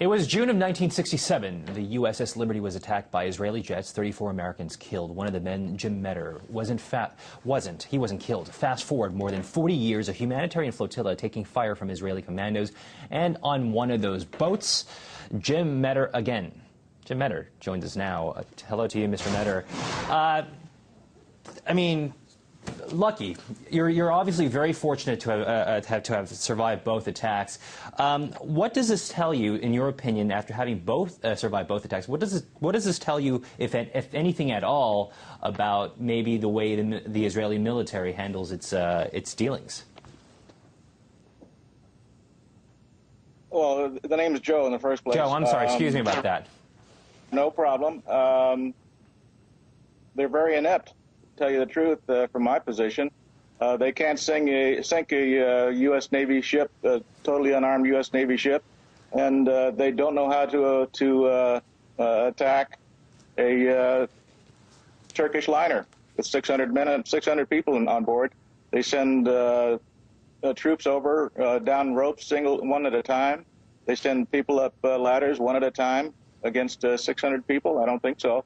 It was June of 1967. The USS Liberty was attacked by Israeli jets. 34 Americans killed. One of the men, Jim Meador, he wasn't killed. Fast forward more than 40 years, a humanitarian flotilla taking fire from Israeli commandos. And on one of those boats, Jim Meador again. Jim Meador joins us now. Hello to you, Mr. Meador. Lucky. You're obviously very fortunate to have survived both attacks. What does this tell you, in your opinion, after having survived both attacks? What does this tell you, if anything at all, about maybe the way the Israeli military handles its dealings? Well, the name is Joe in the first place. Joe, I'm sorry. Excuse me about that. No problem. They're very inept. Tell you the truth, from my position, they can't sink a U.S. Navy ship, a totally unarmed U.S. Navy ship, and they don't know how to attack a Turkish liner with 600 men and 600 people on board. They send troops over down ropes, one at a time. They send people up ladders one at a time against 600 people. I don't think so.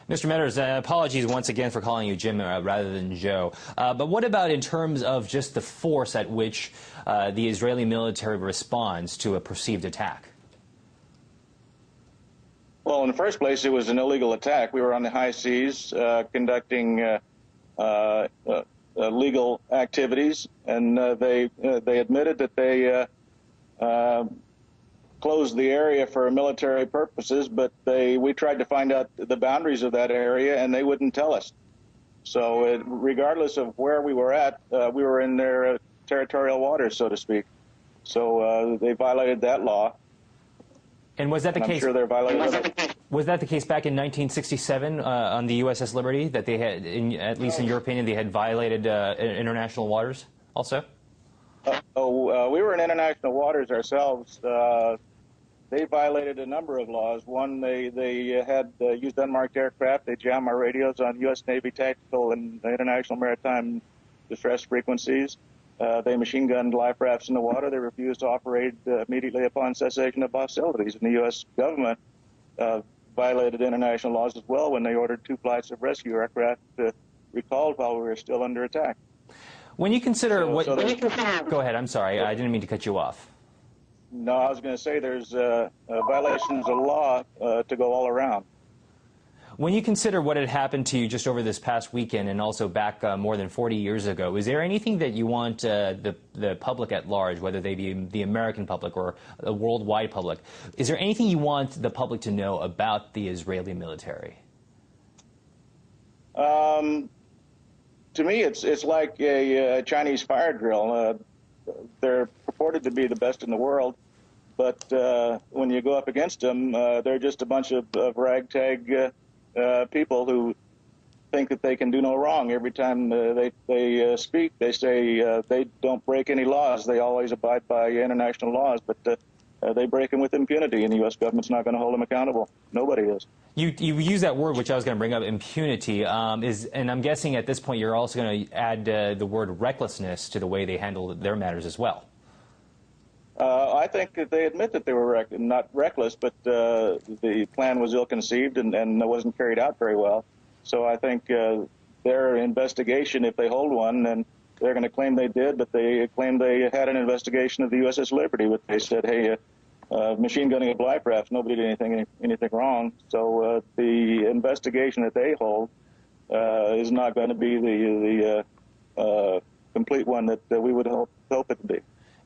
Mr. Meadors, apologies once again for calling you Jim rather than Joe. But what about in terms of just the force at which the Israeli military responds to a perceived attack? Well, in the first place, it was an illegal attack. We were on the high seas conducting legal activities, and they admitted that they closed the area for military purposes, but we tried to find out the boundaries of that area, and they wouldn't tell us. So regardless of where we were at, we were in their territorial waters, so to speak. So they violated that law. And was that the case? I'm sure they're violating it. Was that the case back in 1967 on the USS Liberty, that they had, at least in your opinion, they had violated international waters also? We were in international waters ourselves. They violated a number of laws. One, they had used unmarked aircraft. They jammed our radios on U.S. Navy tactical and international maritime distress frequencies. They machine-gunned life rafts in the water. They refused to operate immediately upon cessation of hostilities. And the U.S. government violated international laws as well when they ordered 2 flights of rescue aircraft recalled while we were still under attack. When you consider go ahead, I'm sorry, I didn't mean to cut you off. No, I was going to say there's violations of law to go all around. When you consider what had happened to you just over this past weekend and also back more than 40 years ago, is there anything that you want the public at large, whether they be the American public or the worldwide public, is there anything you want the public to know about the Israeli military? To me, it's like a Chinese fire drill. They're purported to be the best in the world, but when you go up against them, they're just a bunch of ragtag people who think that they can do no wrong. Every time they speak, they say they don't break any laws. They always abide by international laws, but they break them with impunity, and the U.S. government's not going to hold them accountable. Nobody is. You use that word, which I was going to bring up, impunity, and I'm guessing at this point you're also going to add the word recklessness to the way they handle their matters as well. I think that they admit that they were not reckless, but the plan was ill-conceived and wasn't carried out very well. So I think their investigation, if they hold one, and they're going to claim they did, but they claim they had an investigation of the USS Liberty, but they said, hey, machine gunning of life rafts, nobody did anything wrong. So the investigation that they hold is not going to be the complete one that we would hope it to be.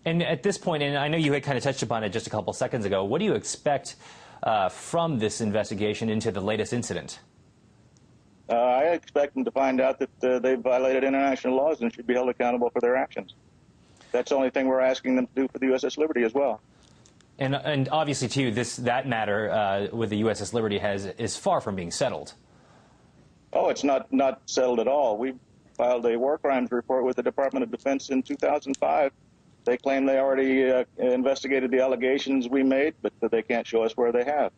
And at this point, and I know you had kind of touched upon it just a couple seconds ago, what do you expect from this investigation into the latest incident? I expect them to find out that they violated international laws and should be held accountable for their actions. That's the only thing we're asking them to do for the USS Liberty as well. And obviously, too, that matter with the USS Liberty is far from being settled. Oh, it's not settled at all. We filed a war crimes report with the Department of Defense in 2005. They claim they already investigated the allegations we made, but they can't show us where they have.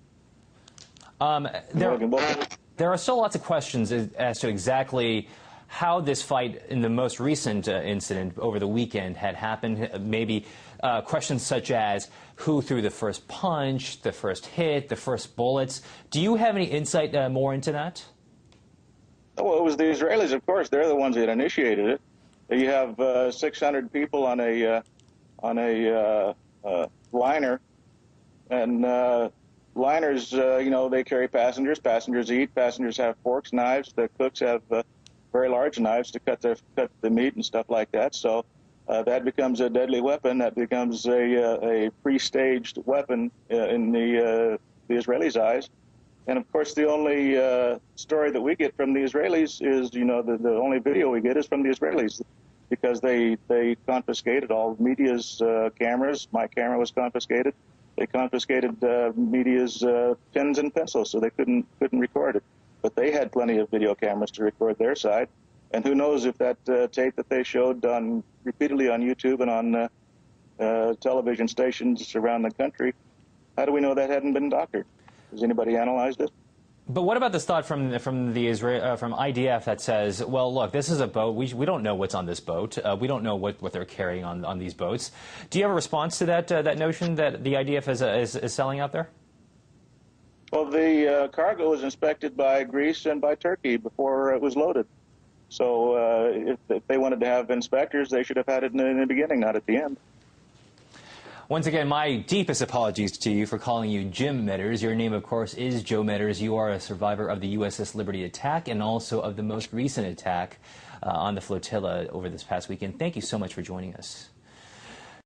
There are still lots of questions as to exactly how this fight in the most recent incident over the weekend had happened. Maybe questions such as who threw the first punch, the first hit, the first bullets. Do you have any insight more into that? Well, it was the Israelis, of course. They're the ones that initiated it. You have 600 people on a liner, and liners, you know, they carry passengers. Passengers eat. Passengers have forks, knives. The cooks have very large knives to cut the meat and stuff like that. So that becomes a deadly weapon. That becomes a pre-staged weapon in the Israelis' eyes. And of course, the only story that we get from the Israelis is, you know, the only video we get is from the Israelis, because they confiscated all of media's cameras. My camera was confiscated. They confiscated media's pens and pencils, so they couldn't record it. But they had plenty of video cameras to record their side. And who knows if that tape that they showed repeatedly on YouTube and on television stations around the country, how do we know that hadn't been doctored? Has anybody analyzed it? But what about this thought from IDF that says, well, look, this is a boat. We don't know what's on this boat. We don't know what they're carrying on these boats. Do you have a response to that notion that the IDF is selling out there? Well, the cargo was inspected by Greece and by Turkey before it was loaded. So if they wanted to have inspectors, they should have had it in the beginning, not at the end. Once again, my deepest apologies to you for calling you Jim Meadors. Your name, of course, is Joe Meadors. You are a survivor of the USS Liberty attack and also of the most recent attack on the flotilla over this past weekend. Thank you so much for joining us.